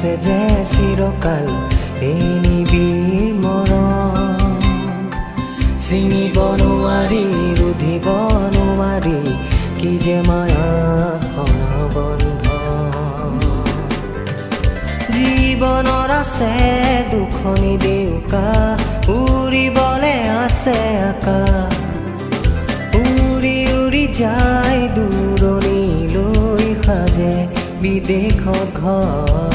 আছে যে চিৰকাল এই নিবিড় মৰম চিনিব নোৱাৰি ৰুধিব নোৱাৰি কি যে মায়া বন্ধ জীৱনৰ আছে দুখনি দেউকা উৰিবলে আছে আকাশ উৰি উৰি যায় দূৰণিলৈ সাজে বিদেশত ঘৰ